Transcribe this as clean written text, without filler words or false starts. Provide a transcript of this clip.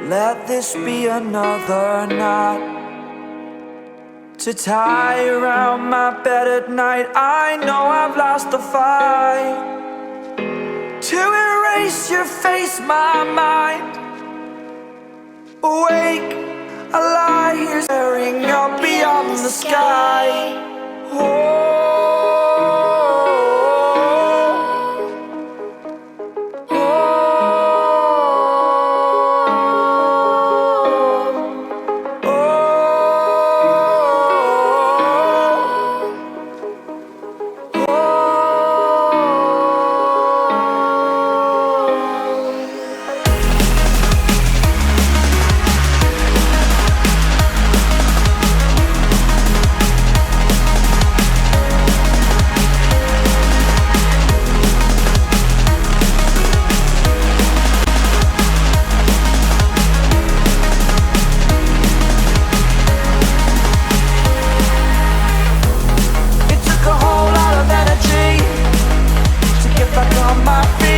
Let this be another knot to tie around my bed at night. I know I've lost the fight to erase your face, my mind. Awake, I lie here staring up beyond the sky. Oh, back on my feet.